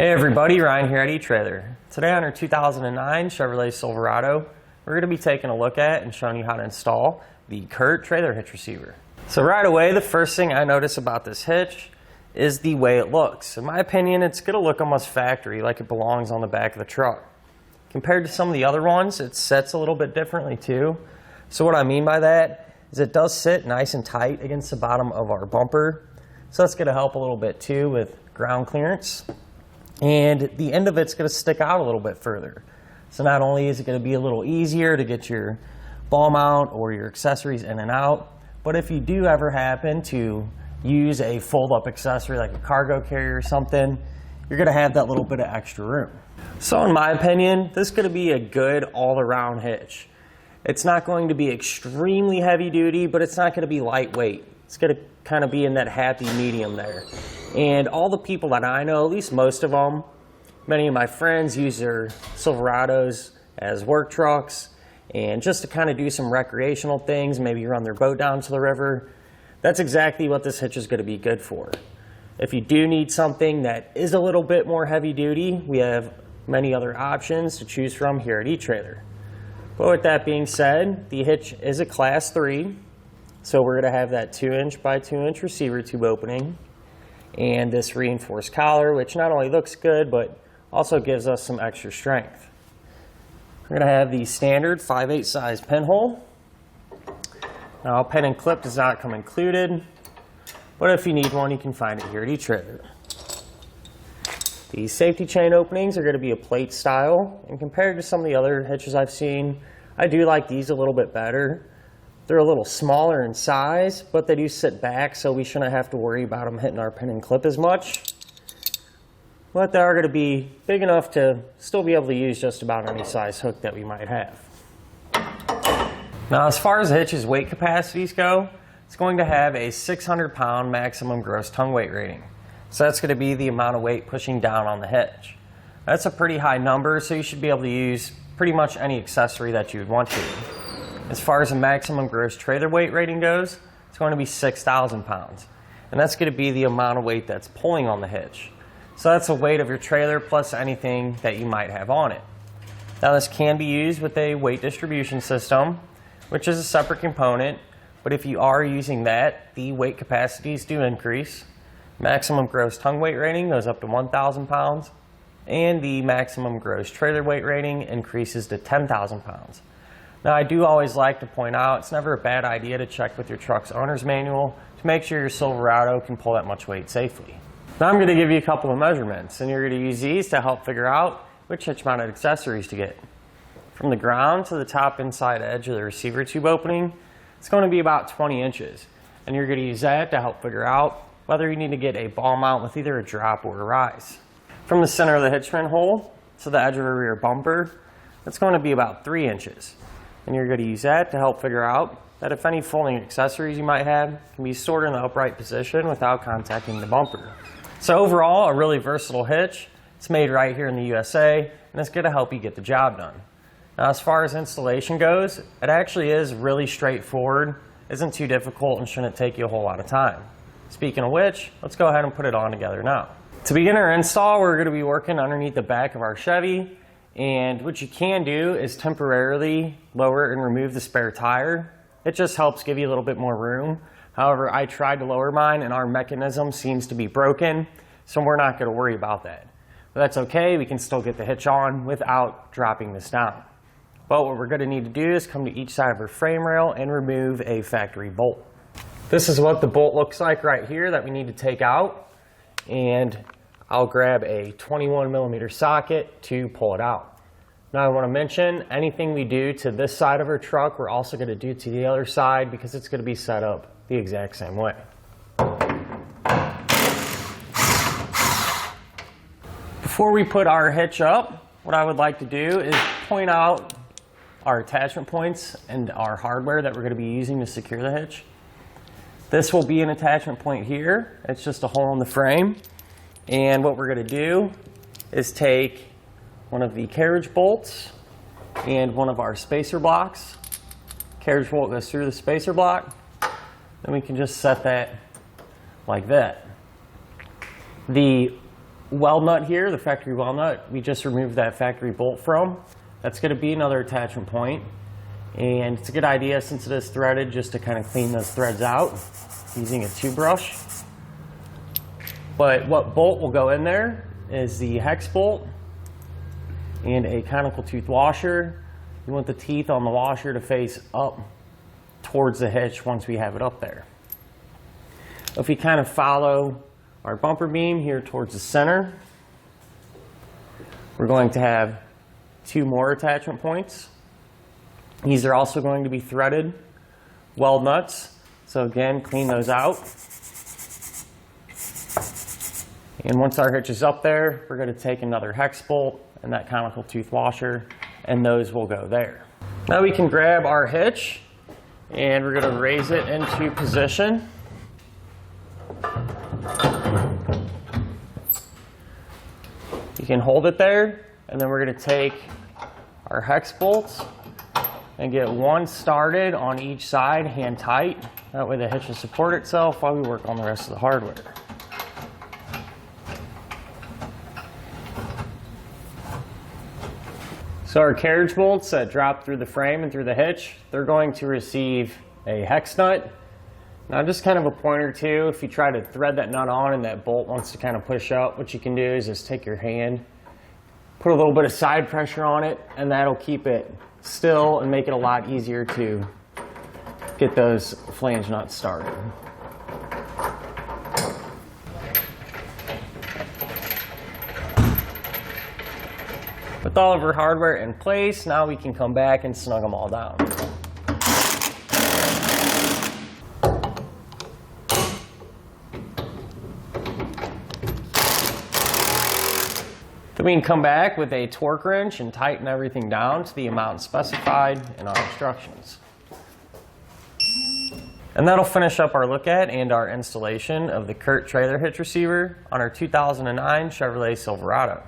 Hey everybody, Ryan here at eTrailer. Today on our 2009 Chevrolet Silverado, we're going to be taking a look at and showing you how to install the Curt Trailer Hitch Receiver. So right away, the first thing I notice about this hitch is the way it looks. In my opinion, it's going to look almost factory, like it belongs on the back of the truck. Compared to some of the other ones, it sets a little bit differently too. So what I mean by that is it does sit nice and tight against the bottom of our bumper. So that's going to help a little bit too with ground clearance. And the end of it's going to stick out a little bit further. So not only is it going to be a little easier to get your ball mount or your accessories in and out, but if you do ever happen to use a fold-up accessory like a cargo carrier or something, you're going to have that little bit of extra room. So in my opinion, this is going to be a good all-around hitch. It's not going to be extremely heavy duty, but it's not going to be lightweight. It's going to kind of be in that happy medium there. And all the people that I know, at least most of them, many of my friends use their Silverados as work trucks and just to kind of do some recreational things, maybe run their boat down to the river. That's exactly what this hitch is going to be good for. If you do need something that is a little bit more heavy duty, we have many other options to choose from here at eTrailer. But with that being said, the hitch is a Class 3. So we're going to have that 2" by 2" receiver tube opening and this reinforced collar, which not only looks good, but also gives us some extra strength. We're going to have the standard 5/8 size pinhole. Now, pin and clip does not come included, but if you need one, you can find it here at eTrailer. The safety chain openings are going to be a plate style, and compared to some of the other hitches I've seen, I do like these a little bit better. They're a little smaller in size, but they do sit back, so we shouldn't have to worry about them hitting our pin and clip as much. But they are going to be big enough to still be able to use just about any size hook that we might have. Now, as far as the hitch's weight capacities go, it's going to have a 600-pound maximum gross tongue weight rating. So that's going to be the amount of weight pushing down on the hitch. That's a pretty high number, so you should be able to use pretty much any accessory that you would want to. As far as the maximum gross trailer weight rating goes, it's going to be 6,000 pounds. And that's going to be the amount of weight that's pulling on the hitch. So that's the weight of your trailer plus anything that you might have on it. Now this can be used with a weight distribution system, which is a separate component. But if you are using that, the weight capacities do increase. Maximum gross tongue weight rating goes up to 1,000 pounds. And the maximum gross trailer weight rating increases to 10,000 pounds. Now, I do always like to point out it's never a bad idea to check with your truck's owner's manual to make sure your Silverado can pull that much weight safely. Now I'm going to give you a couple of measurements, and you're going to use these to help figure out which hitch-mounted accessories to get. From the ground to the top inside edge of the receiver tube opening, it's going to be about 20 inches, and you're going to use that to help figure out whether you need to get a ball mount with either a drop or a rise. From the center of the hitch hole to the edge of a rear bumper, it's going to be about 3 inches. And you're going to use that to help figure out that if any folding accessories you might have can be stored in the upright position without contacting the bumper. So overall, a really versatile hitch. It's made right here in the USA, and it's going to help you get the job done. Now, as far as installation goes, it actually is really straightforward, isn't too difficult, and shouldn't take you a whole lot of time. Speaking of which, let's go ahead and put it on together now. To begin our install, we're going to be working underneath the back of our Chevy. And what you can do is temporarily lower and remove the spare tire. It just helps give you a little bit more room. However, I tried to lower mine and our mechanism seems to be broken, so we're not going to worry about that. But that's okay, we can still get the hitch on without dropping this down. But what we're going to need to do is come to each side of our frame rail and remove a factory bolt. This is what the bolt looks like right here that we need to take out. And I'll grab a 21mm socket to pull it out. Now I want to mention, anything we do to this side of our truck, we're also going to do to the other side because it's going to be set up the exact same way. Before we put our hitch up, what I would like to do is point out our attachment points and our hardware that we're going to be using to secure the hitch. This will be an attachment point here. It's just a hole in the frame. And what we're going to do is take one of the carriage bolts and one of our spacer blocks. Carriage bolt goes through the spacer block. Then we can just set that like that. The weld nut here, the factory weld nut, we just removed that factory bolt from. That's going to be another attachment point. And it's a good idea, since it is threaded, just to kind of clean those threads out using a toothbrush. But what bolt will go in there is the hex bolt and a conical tooth washer. You want the teeth on the washer to face up towards the hitch once we have it up there. If we kind of follow our bumper beam here towards the center, we're going to have 2 more attachment points. These are also going to be threaded weld nuts. So again, clean those out. And once our hitch is up there, we're going to take another hex bolt and that conical tooth washer, and those will go there. Now we can grab our hitch and we're going to raise it into position. You can hold it there, and then we're going to take our hex bolts and get one started on each side, hand tight. That way the hitch will support itself while we work on the rest of the hardware. So our carriage bolts that drop through the frame and through the hitch, they're going to receive a hex nut. Now just kind of a pointer too, if you try to thread that nut on and that bolt wants to kind of push up, what you can do is just take your hand, put a little bit of side pressure on it, and that'll keep it still and make it a lot easier to get those flange nuts started. With all of our hardware in place, now we can come back and snug them all down. Then we can come back with a torque wrench and tighten everything down to the amount specified in our instructions. And that'll finish up our look at and our installation of the Curt Trailer Hitch Receiver on our 2009 Chevrolet Silverado.